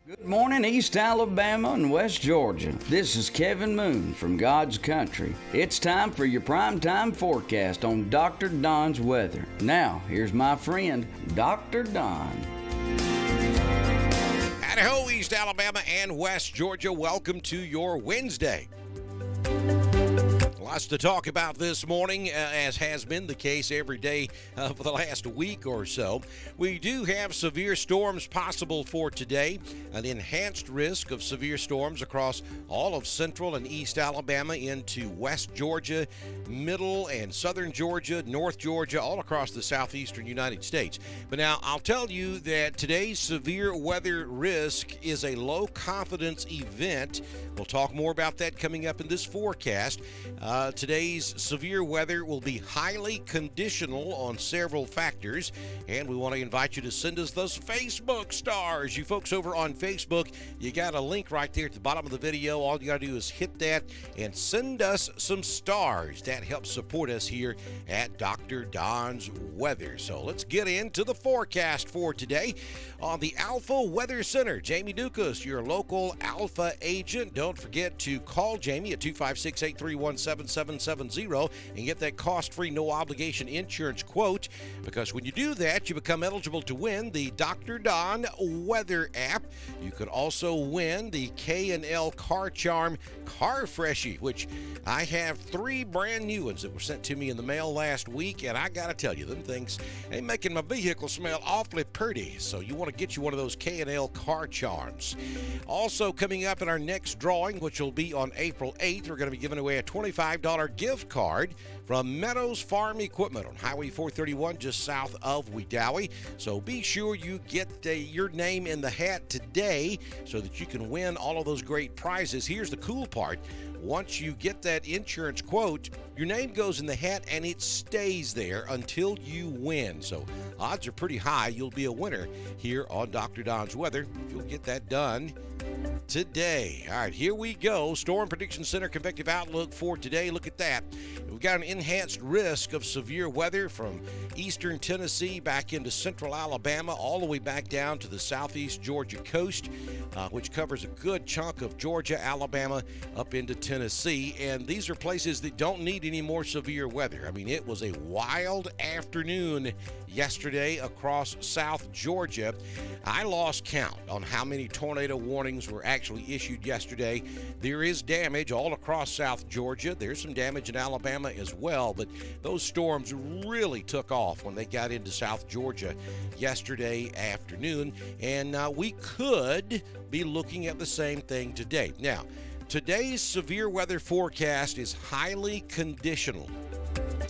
Good morning, East Alabama and West Georgia. This is Kevin Moon from God's Country. It's time for your primetime forecast on Dr. Don's weather. Now, here's my friend, Dr. Don. Howdy-ho, East Alabama and West Georgia. Welcome to your Wednesday. Lots to talk about this morning, as has been the case every day for the last week or so. We do have severe storms possible for today, an enhanced risk of severe storms across all of central and east Alabama into West Georgia, middle and southern Georgia, North Georgia, all across the southeastern United States. But now I'll tell you that today's severe weather risk is a low confidence event. We'll talk more about that coming up in this forecast. Today's severe weather will be highly conditional on several factors, and we want to invite you to send us those Facebook stars. You folks over on Facebook, you got a link right there at the bottom of the video. All you got to do is hit that and send us some stars. That helps support us here at Dr. Don's Weather. So let's get into the forecast for today. On the Alpha Weather Center, Jamie Dukas, your local Alpha agent. Don't forget to call Jamie at 256-831-7770 and get that cost-free, no-obligation insurance quote, because when you do that, you become eligible to win the Dr. Don Weather app. You could also win the K&L Car Charm Car Freshie, which I have 3 brand new ones that were sent to me in the mail last week, and I gotta tell you, them things ain't making my vehicle smell awfully pretty, so you want to get you one of those K&L Car Charms. Also coming up in our next drawing, which will be on April 8th, we're going to be giving away a $25 gift card from Meadows Farm Equipment on Highway 431 just south of Wedowee. So be sure you get your name in the hat today so that you can win all of those great prizes. Here's the cool part. Once you get that insurance quote, your name goes in the hat and it stays there until you win. So odds are pretty high you'll be a winner here on Dr. Don's Weather if you'll get that done today. All right, here we go. Storm Prediction Center convective outlook for today. Look at that. We've got an enhanced risk of severe weather from eastern Tennessee back into central Alabama, all the way back down to the southeast Georgia coast, which covers a good chunk of Georgia, Alabama, up into Tennessee. And these are places that don't need any more severe weather. I mean, it was a wild afternoon yesterday across South Georgia. I lost count on how many tornado warnings were actually issued yesterday. There is damage all across South Georgia. There's some damage in Alabama as well, but those storms really took off when they got into South Georgia yesterday afternoon, and we could be looking at the same thing today. Now, today's severe weather forecast is highly conditional.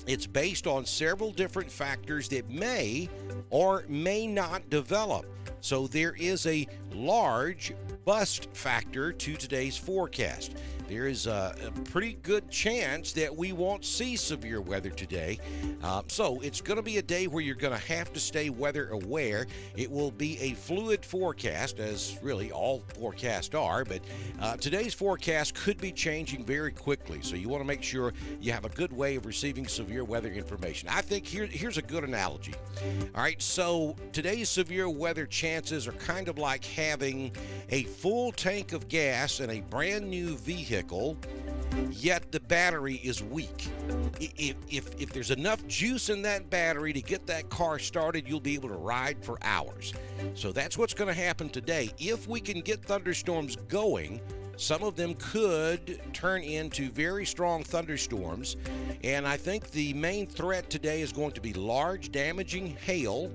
It's based on several different factors that may or may not develop. So there is a large bust factor to today's forecast. There is a pretty good chance that we won't see severe weather today. So it's going to be a day where you're going to have to stay weather aware. It will be a fluid forecast, as really all forecasts are, but today's forecast could be changing very quickly. So you want to make sure you have a good way of receiving severe weather information. I think here's a good analogy. All right, so today's severe weather chances are kind of like having a full tank of gas in a brand new vehicle, yet the battery is weak. If there's enough juice in that battery to get that car started, you'll be able to ride for hours. So that's what's going to happen today. If we can get thunderstorms going, some of them could turn into very strong thunderstorms, and I think the main threat today is going to be large, damaging hail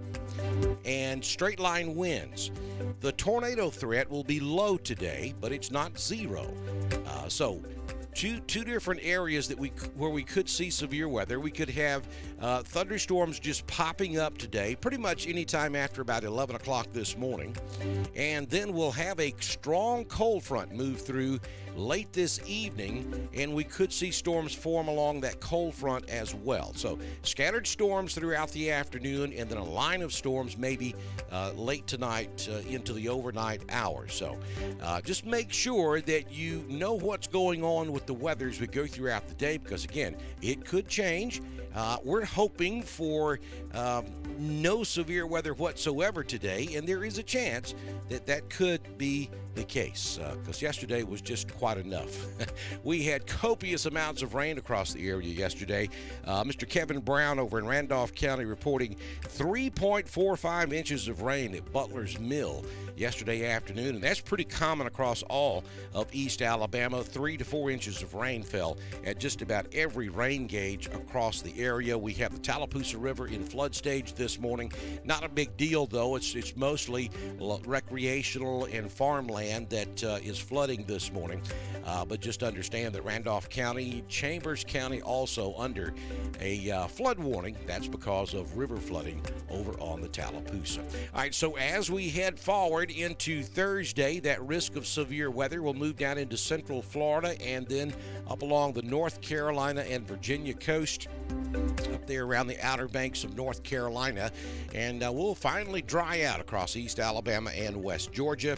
and straight line winds. The tornado threat will be low today, but it's not zero. So two different areas where we could see severe weather. We could have thunderstorms just popping up today, pretty much anytime after about 11 o'clock this morning. And then we'll have a strong cold front move through late this evening, and we could see storms form along that cold front as well. So scattered storms throughout the afternoon, and then a line of storms maybe late tonight into the overnight hours. So just make sure that you know what's going on with the weather as we go throughout the day, because again, it could change. We're hoping for no severe weather whatsoever today, and there is a chance that that could be the case because yesterday was just quite enough. We had copious amounts of rain across the area yesterday. Mr. Kevin Brown over in Randolph County reporting 3.45 inches of rain at Butler's Mill yesterday afternoon, and that's pretty common across all of East Alabama. 3 to 4 inches of rain fell at just about every rain gauge across the area. We have the Tallapoosa River in flood stage this morning. Not a big deal, though. It's mostly recreational and farmland that is flooding this morning. But just understand that Randolph County, Chambers County also under a flood warning. That's because of river flooding over on the Tallapoosa. All right, so as we head forward into Thursday, that risk of severe weather will move down into central Florida and then up along the North Carolina and Virginia coast, up there around the Outer Banks of North Carolina, and we'll finally dry out across East Alabama and West Georgia.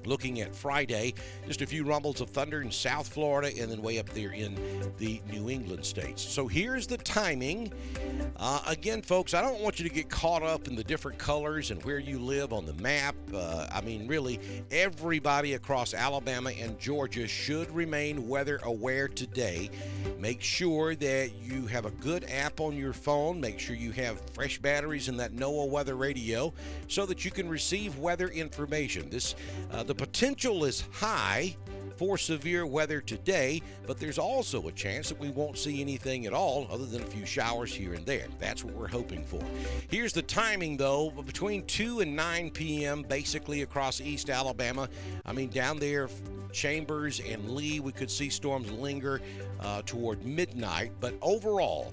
Looking at Friday, just a few rumbles of thunder in South Florida and then way up there in the New England states. So here's the timing. Again, folks, I don't want you to get caught up in the different colors and where you live on the map. I mean, really, everybody across Alabama and Georgia should remain weather aware today. Make sure that you have a good app on your phone. Make sure you have fresh batteries in that NOAA weather radio so that you can receive weather information. The potential is high for severe weather today, but there's also a chance that we won't see anything at all other than a few showers here and there. That's what we're hoping for. Here's the timing, though. Between 2 and 9 p.m., basically across East Alabama. I mean, down there, Chambers and Lee, we could see storms linger toward midnight, but overall,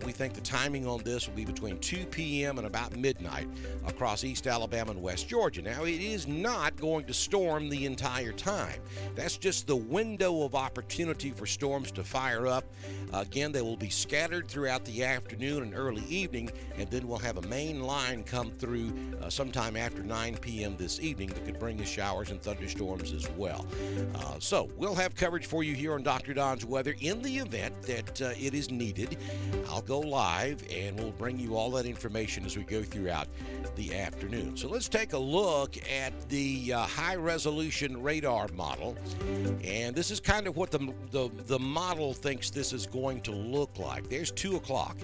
we think the timing on this will be between 2 p.m. and about midnight across East Alabama and West Georgia. Now, it is not going to storm the entire time. That's just the window of opportunity for storms to fire up. Again, they will be scattered throughout the afternoon and early evening, and then we'll have a main line come through sometime after 9 p.m. this evening that could bring us showers and thunderstorms as well. So we'll have coverage for you here on Dr. Don's Weather in the event that it is needed. I'll go live and we'll bring you all that information as we go throughout the afternoon. So let's take a look at the high-resolution radar model, and this is kind of what the model thinks this is going to look like. There's 2 o'clock.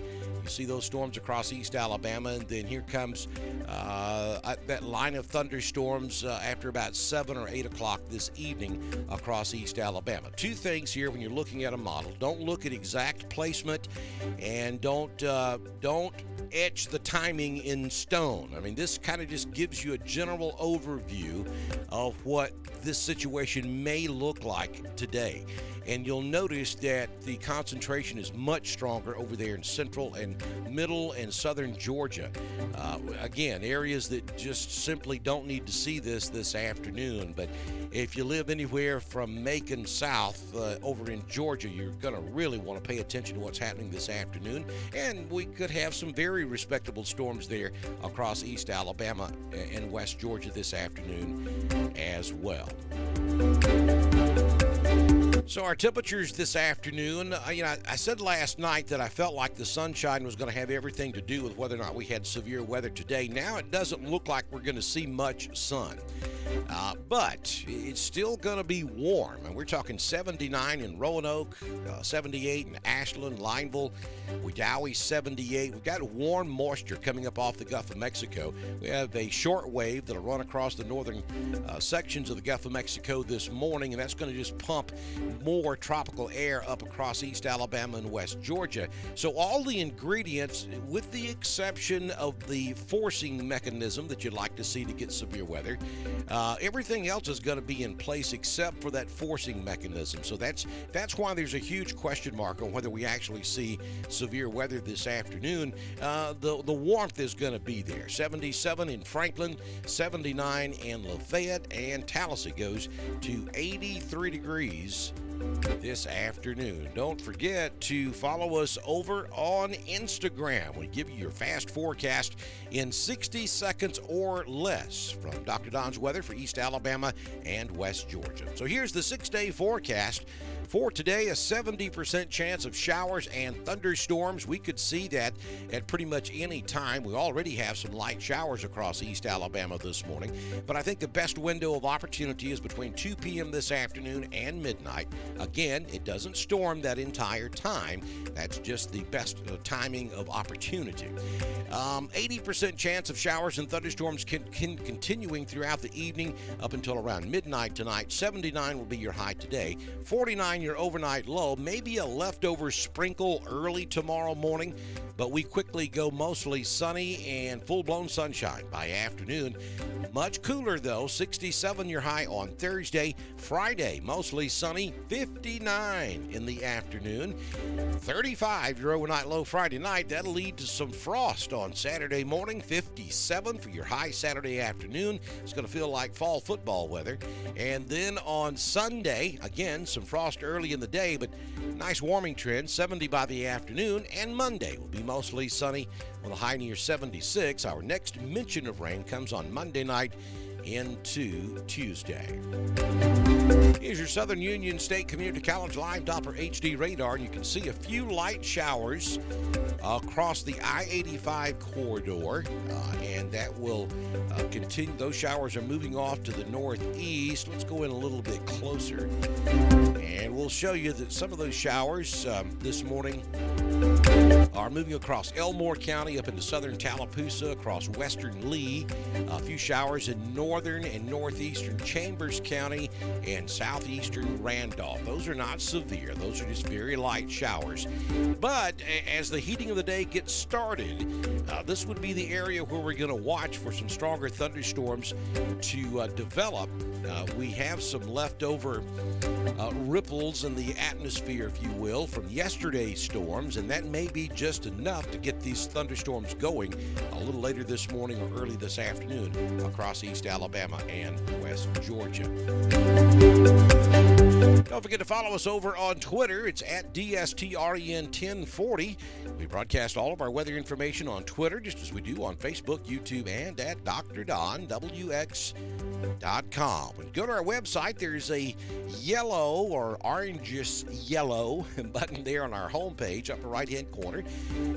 You see those storms across East Alabama, and then here comes that line of thunderstorms after about 7 or 8 o'clock this evening across East Alabama. 2 things here when you're looking at a model. Don't look at exact placement, and don't etch the timing in stone. I mean, this kind of just gives you a general overview of what this situation may look like today. And you'll notice that the concentration is much stronger over there in central and middle and southern Georgia. Again, areas that just simply don't need to see this afternoon. But if you live anywhere from Macon south over in Georgia, you're going to really want to pay attention to what's happening this afternoon. And we could have some very respectable storms there across East Alabama and West Georgia this afternoon as well. So our temperatures this afternoon, I said last night that I felt like the sunshine was going to have everything to do with whether or not we had severe weather today. Now it doesn't look like we're going to see much sun. But it's still going to be warm, and we're talking 79 in Roanoke, 78 in Ashland, Lineville, Wedowee 78. We've got warm moisture coming up off the Gulf of Mexico. We have a short wave that'll run across the northern sections of the Gulf of Mexico this morning, and that's going to just pump more tropical air up across East Alabama and West Georgia. So all the ingredients, with the exception of the forcing mechanism that you'd like to see to get severe weather, everything else is going to be in place except for that forcing mechanism. So that's why there's a huge question mark on whether we actually see severe weather this afternoon. The warmth is going to be there. 77 in Franklin, 79 in Lafayette, and Tallahassee goes to 83 degrees this afternoon. Don't forget to follow us over on Instagram. We give you your fast forecast in 60 seconds or less from Dr. Don's Weather for East Alabama and West Georgia. So here's the 6-day forecast For today, a 70% chance of showers and thunderstorms. We could see that at pretty much any time. We already have some light showers across East Alabama this morning, but I think the best window of opportunity is between 2 p.m. this afternoon and midnight. Again, it doesn't storm that entire time. That's just the best timing of opportunity. 80% chance of showers and thunderstorms continuing throughout the evening up until around midnight tonight. 79 will be your high today. 49 your overnight low. Maybe a leftover sprinkle early tomorrow morning, but we quickly go mostly sunny and full-blown sunshine by afternoon. Much cooler, though. 67 your high on Thursday. Friday, mostly sunny. 59 in the afternoon. 35 your overnight low Friday night. That'll lead to some frost on Saturday morning. 57 for your high Saturday afternoon. It's going to feel like fall football weather. And then on Sunday, again, some frost early in the day, but nice warming trend. 70 by the afternoon. And Monday will be mostly sunny with a high near 76. Our next mention of rain comes on Monday night into Tuesday. Here's your Southern Union State Community College live Doppler HD radar, and you can see a few light showers across the I-85 corridor, and that will continue. Those showers are moving off to the northeast. Let's go in a little bit closer, and we'll show you that some of those showers this morning are moving across Elmore County up into southern Tallapoosa, across western Lee. A few showers in northern and northeastern Chambers County and southeastern Randolph. Those are not severe. Those are just very light showers. But as the heating of the day gets started, this would be the area where we're going to watch for some stronger thunderstorms to develop. We have some leftover ripples in the atmosphere, if you will, from yesterday's storms, and that may be just enough to get these thunderstorms going a little later this morning or early this afternoon across East Alabama and West Georgia. Don't forget to follow us over on Twitter. It's at DSTREN1040. We broadcast all of our weather information on Twitter, just as we do on Facebook, YouTube, and at DrDonWX.com. When you go to our website, there's a yellow or orangish yellow button there on our homepage, upper right-hand corner.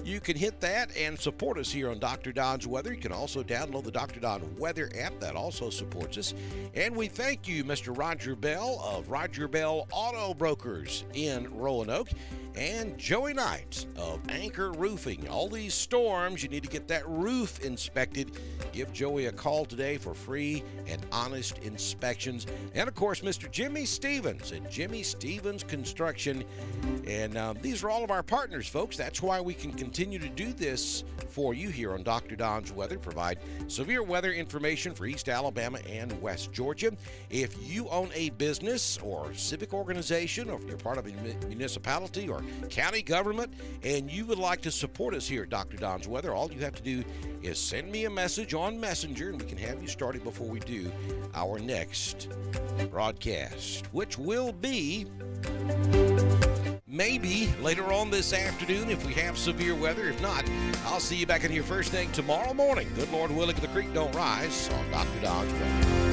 You can hit that and support us here on Dr. Don's Weather. You can also download the Dr. Don Weather app. That also supports us. And we thank you, Mr. Roger Bell of Roger Bell Auto Brokers in Roanoke, and Joey Knight of Anchor Roofing. All these storms, you need to get that roof inspected. Give Joey a call today for free and honest inspections. And, of course, Mr. Jimmy Stevens at Jimmy Stevens Construction. And these are all of our partners, folks. That's why we can continue to do this for you here on Dr. Don's Weather, provide severe weather information for East Alabama and West Georgia. If you own a business or civic organization, or if you're part of a municipality or county government, and you would like to support us here at Dr. Don's Weather, all you have to do is send me a message on Messenger, and we can have you started before we do our next broadcast, which will be maybe later on this afternoon if we have severe weather. If not, I'll see you back in here first thing tomorrow morning. Good Lord willing, the creek don't rise on Dr. Don's Weather.